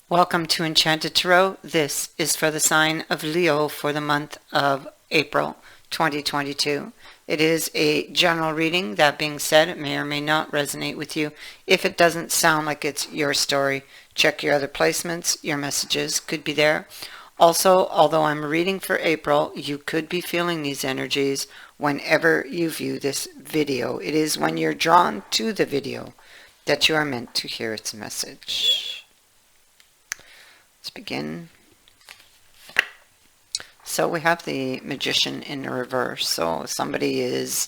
Welcome to Enchanted Tarot. This is for the sign of Leo for the month of April 2022. It is a general reading. That being said, it may or may not resonate with you. If it doesn't sound like it's your story, check your other placements. Your messages could be there. Also, although I'm reading for April, you could be feeling these energies whenever you view this video. It is when you're drawn to the video that you are meant to hear its message. Let's begin. So we have the Magician in reverse. So somebody is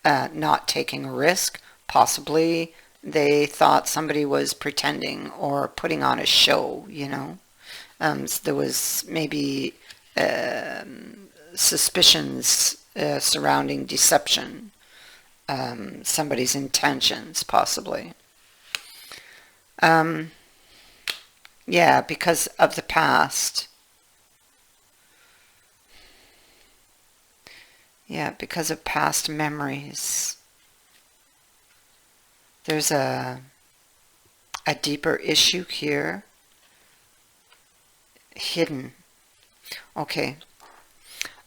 not taking a risk. Possibly they thought somebody was pretending or putting on a show, So there was maybe suspicions surrounding deception, somebody's intentions, possibly. Yeah, because of the past. Yeah, because of past memories. There's a deeper issue here. Hidden. Okay.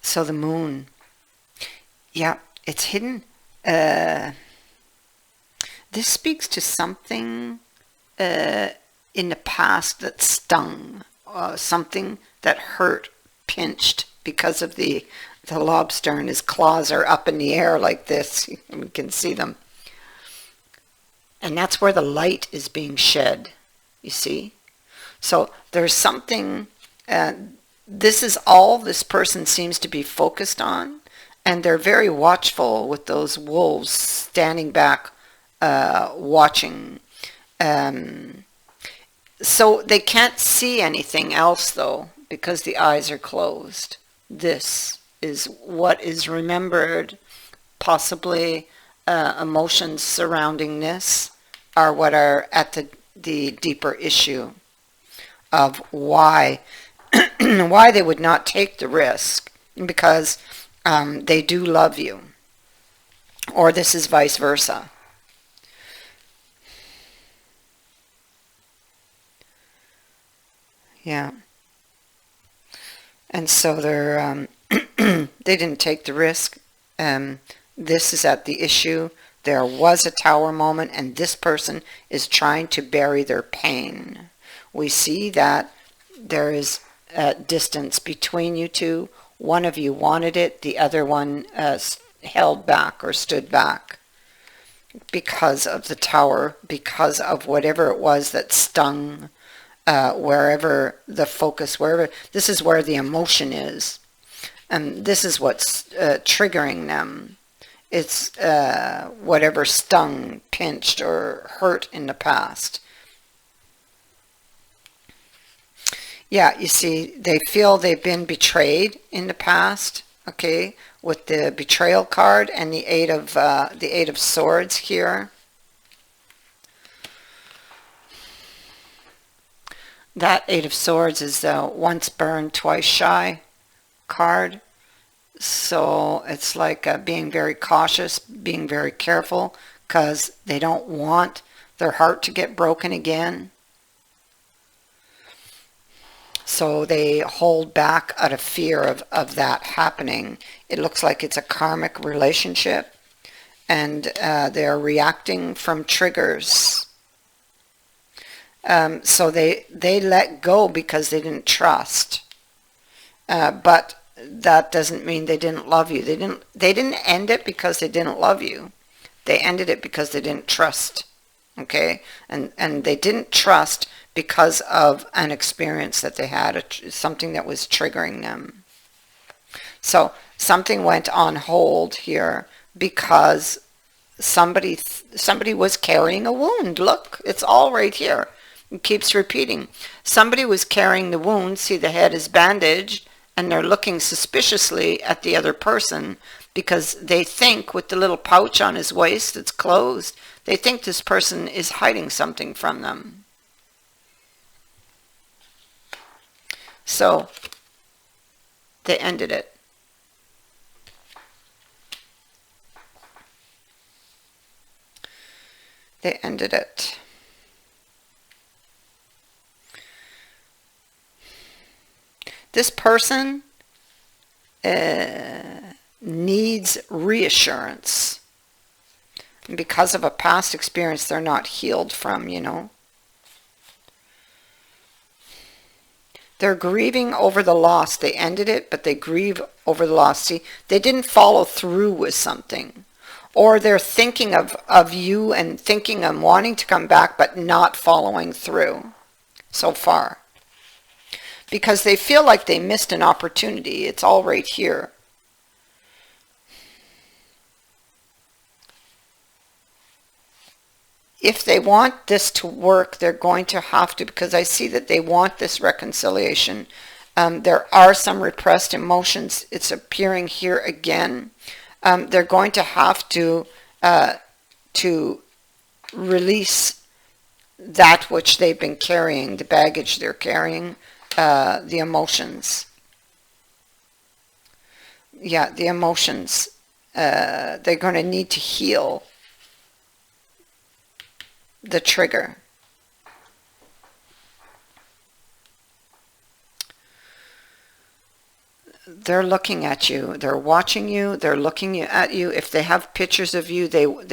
So the moon. Yeah, it's hidden. This speaks to something in the past that stung, something that hurt, pinched, because of the lobster, and his claws are up in the air like this. We can see them. And that's where the light is being shed, you see? So there's something, this is all this person seems to be focused on, and they're very watchful with those wolves standing back, watching. So they can't see anything else, though, because the eyes are closed. This is what is remembered. Possibly emotions surrounding this are what are at the deeper issue of why why they would not take the risk, because they do love you, or this is vice versa. Yeah. And so they're they didn't take the risk. This is at the issue. There was a tower moment, and this person is trying to bury their pain. We see that there is a distance between you two. One of you wanted it, the other one held back or stood back because of the tower, because of whatever it was that stung. Wherever the focus, wherever, this is where the emotion is, and this is what's triggering them. It's whatever stung, pinched, or hurt in the past. Yeah, you see, they feel they've been betrayed in the past. Okay, with the betrayal card and the Eight of Swords here. That Eight of Swords is the once burned, twice shy card. So it's like being very cautious, being very careful, because they don't want their heart to get broken again. So they hold back out of fear of that happening. It looks like it's a karmic relationship, and they're reacting from triggers. So they let go because they didn't trust. But that doesn't mean they didn't love you. They didn't end it because they didn't love you. They ended it because they didn't trust. Okay? And they didn't trust because of an experience that they had, something that was triggering them. So something went on hold here because somebody was carrying a wound. Look, it's all right here. It keeps repeating. Somebody was carrying the wound. See, the head is bandaged, and they're looking suspiciously at the other person because they think, with the little pouch on his waist that's closed, they think this person is hiding something from them. So they ended it. They ended it. This person needs reassurance. And because of a past experience they're not healed from, you know. They're grieving over the loss. They ended it, but they grieve over the loss. See, they didn't follow through with something. Or they're thinking of you and thinking and wanting to come back, but not following through so far. Because they feel like they missed an opportunity. It's all right here. If they want this to work, they're going to have to, because I see that they want this reconciliation. There are some repressed emotions. It's appearing here again. They're going to have to release that which they've been carrying, the baggage they're carrying, the emotions. Yeah, the emotions. They're going to need to heal the trigger. They're looking at you. They're watching you. They're looking at you. If they have pictures of you, they or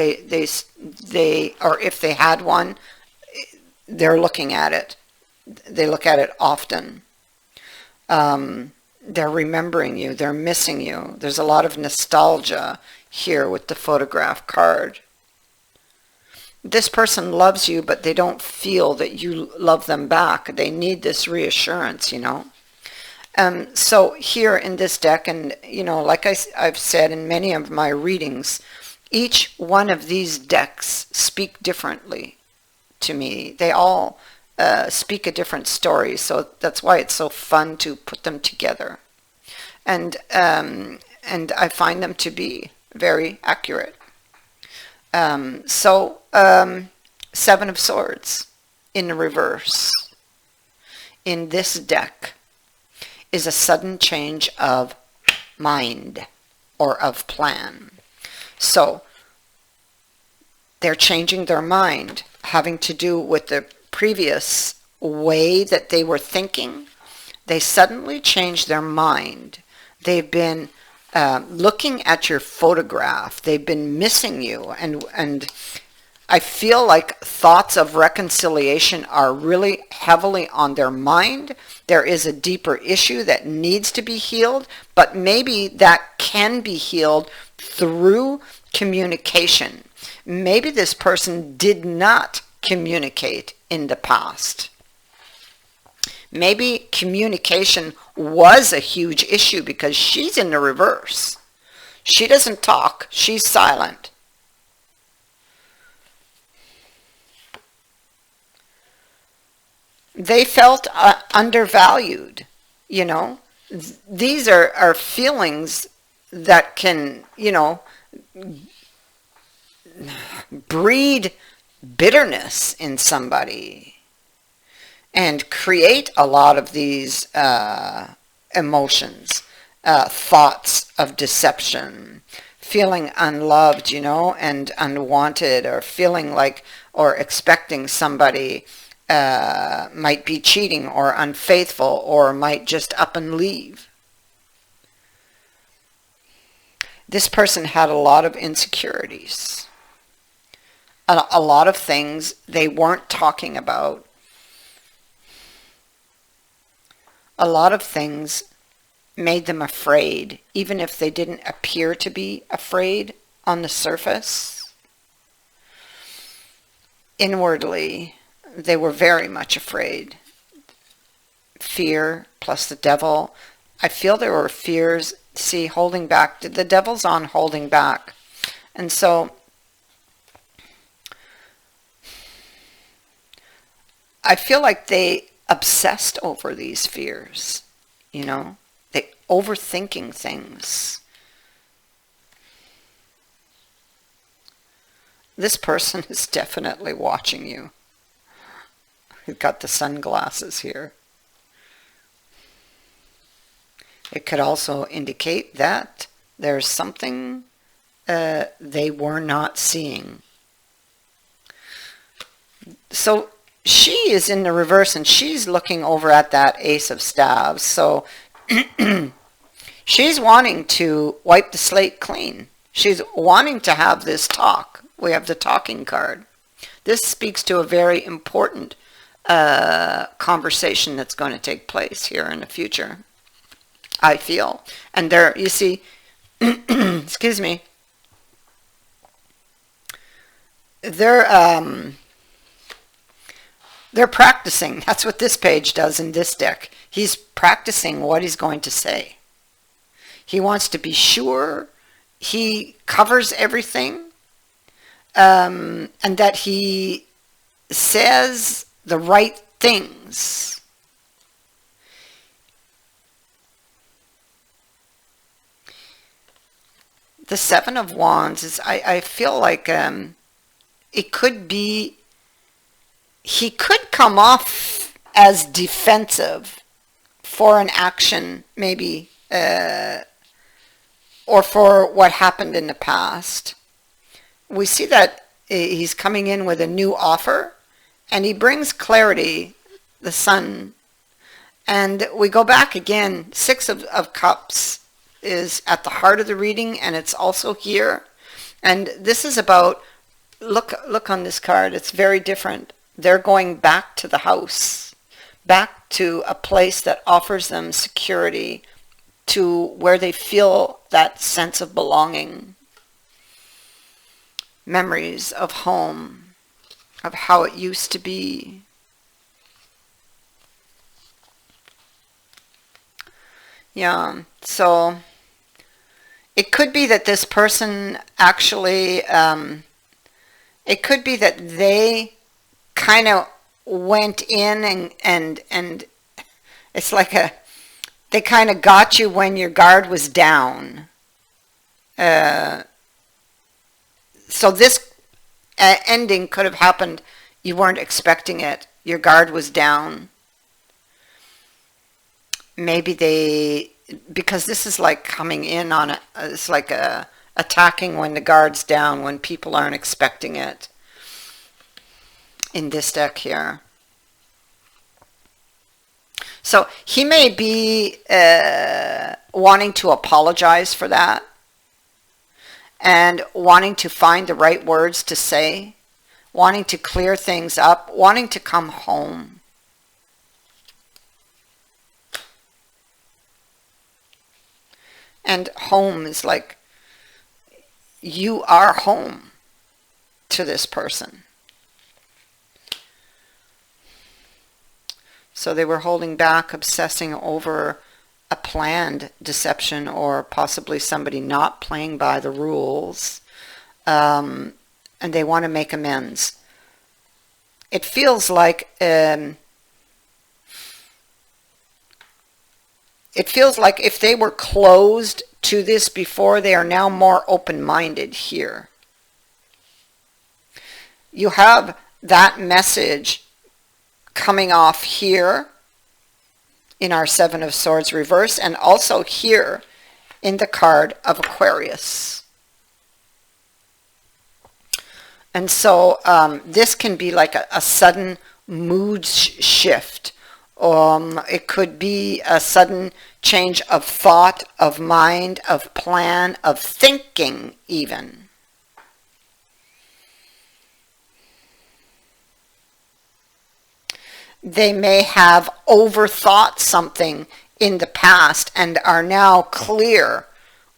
if they had one, they're looking at it. They look at it often. They're remembering you. They're missing you. There's a lot of nostalgia here with the photograph card. This person loves you, but they don't feel that you love them back. They need this reassurance, you know. So here in this deck, and you know, like I've said in many of my readings, each one of these decks speak differently to me. They all speak a different story, so that's why it's so fun to put them together. And I find them to be very accurate. Seven of Swords in reverse in this deck is a sudden change of mind or of plan. So they're changing their mind, having to do with the previous way that they were thinking. They suddenly changed their mind. They've been looking at your photograph. They've been missing you, and I feel like thoughts of reconciliation are really heavily on their mind. There is a deeper issue that needs to be healed, but maybe that can be healed through communication. Maybe this person did not communicate in the past. Maybe communication was a huge issue because she's in the reverse. She doesn't talk. She's silent. They felt undervalued, you know. These are feelings that can, you know, breed bitterness in somebody and create a lot of these emotions, thoughts of deception, feeling unloved, you know, and unwanted, or feeling like, or expecting somebody might be cheating or unfaithful, or might just up and leave. This person had a lot of insecurities, a lot of things they weren't talking about, a lot of things made them afraid, even if they didn't appear to be afraid on the surface. Inwardly, they were very much afraid. Fear plus the devil. I feel there were fears, see, holding back. The devil's on holding back. And so I feel like they obsessed over these fears, you know. They overthinking things. This person is definitely watching you. We've got the sunglasses here. It could also indicate that there's something they were not seeing. So she is in the reverse, and she's looking over at that Ace of Staves. So She's wanting to wipe the slate clean. She's wanting to have this talk. We have the talking card. This speaks to a very important conversation that's going to take place here in the future, I feel. And there, you see, excuse me, they're practicing. That's what this page does in this deck. He's practicing what he's going to say. He wants to be sure he covers everything, and that he says the right things. The Seven of Wands is, I feel like it could be, he could come off as defensive for an action, maybe, or for what happened in the past. We see that he's coming in with a new offer, and he brings clarity, the Sun. And we go back again, Six of Cups is at the heart of the reading, and it's also here. And this is about, look on this card, it's very different. They're going back to the house, back to a place that offers them security, to where they feel that sense of belonging. Memories of home, of how it used to be. Yeah, so it could be that this person actually, it could be that they kind of went in and it's like they kind of got you when your guard was down. So this ending could have happened. You weren't expecting it. Your guard was down. Maybe they, because this is like coming in on it. It's like attacking when the guard's down, when people aren't expecting it. In this deck here. So he may be wanting to apologize for that, and wanting to find the right words to say, wanting to clear things up, wanting to come home. And home is like, you are home to this person. So they were holding back, obsessing over a planned deception, or possibly somebody not playing by the rules, and they want to make amends. It feels like if they were closed to this before, they are now more open-minded here. You have that message coming off here in our Seven of Swords reverse, and also here in the card of Aquarius. And so this can be like a sudden mood shift. It could be a sudden change of thought, of mind, of plan, of thinking even. They may have overthought something in the past and are now clear,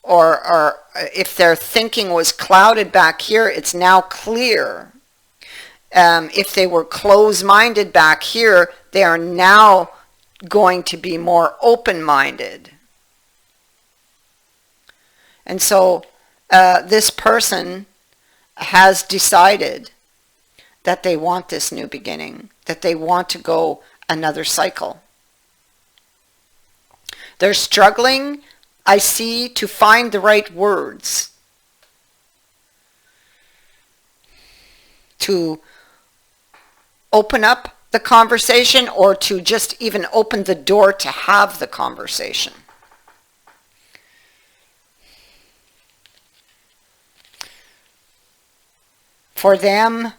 or if their thinking was clouded back here, it's now clear. If they were closed-minded back here, they are now going to be more open-minded. And so this person has decided that they want this new beginning, that they want to go another cycle. They're struggling, I see, to find the right words to open up the conversation, or to just even open the door to have the conversation. For them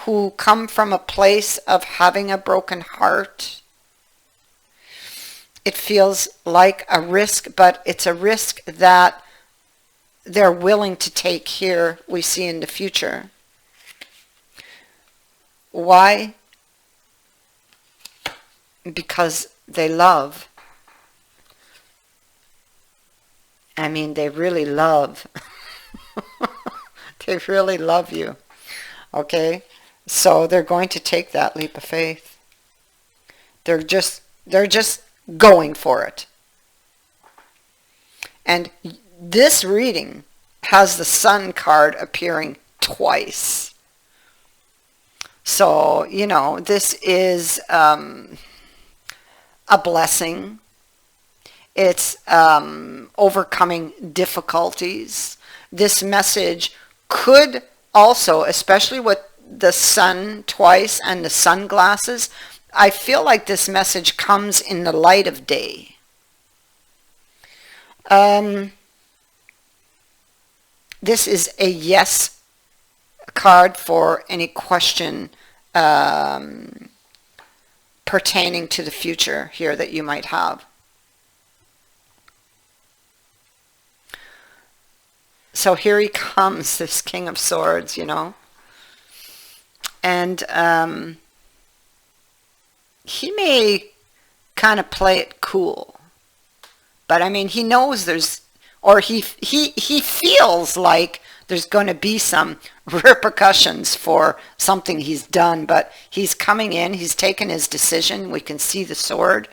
who come from a place of having a broken heart, it feels like a risk, but it's a risk that they're willing to take here, we see in the future. Why? Because they love. I mean, they really love. They really love you. Okay? So they're going to take that leap of faith. They're just going for it. And this reading has the Sun card appearing twice. So, you know, this is a blessing. It's overcoming difficulties. This message could also, especially with the Sun twice and the sunglasses, I feel like this message comes in the light of day. This is a yes card for any question pertaining to the future here that you might have. So here he comes, this King of Swords, you know. And he may kind of play it cool. But I mean, he knows there's, or he feels like there's going to be some repercussions for something he's done. But he's coming in, he's taken his decision. We can see the sword.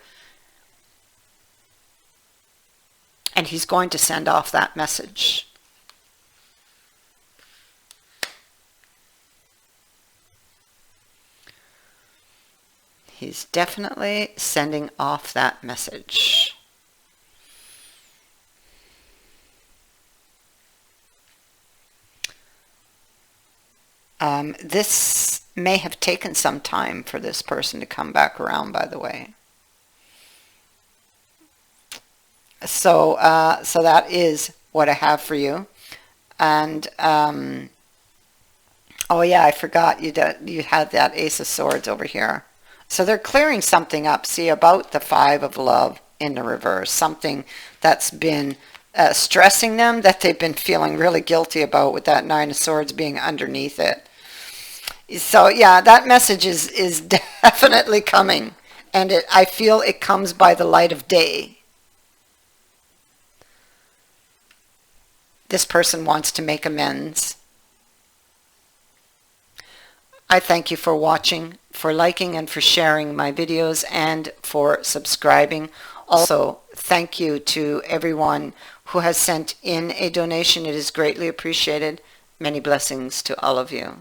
And he's going to send off that message. He's definitely sending off that message. This may have taken some time for this person to come back around, by the way. So, so that is what I have for you. And oh yeah, I forgot you had that Ace of Swords over here. So they're clearing something up. See, about the Five of Love in the reverse. Something that's been stressing them, that they've been feeling really guilty about, with that Nine of Swords being underneath it. So yeah, that message is definitely coming. And I feel it comes by the light of day. This person wants to make amends. I thank you for watching, for liking and for sharing my videos, and for subscribing. Also, thank you to everyone who has sent in a donation. It is greatly appreciated. Many blessings to all of you.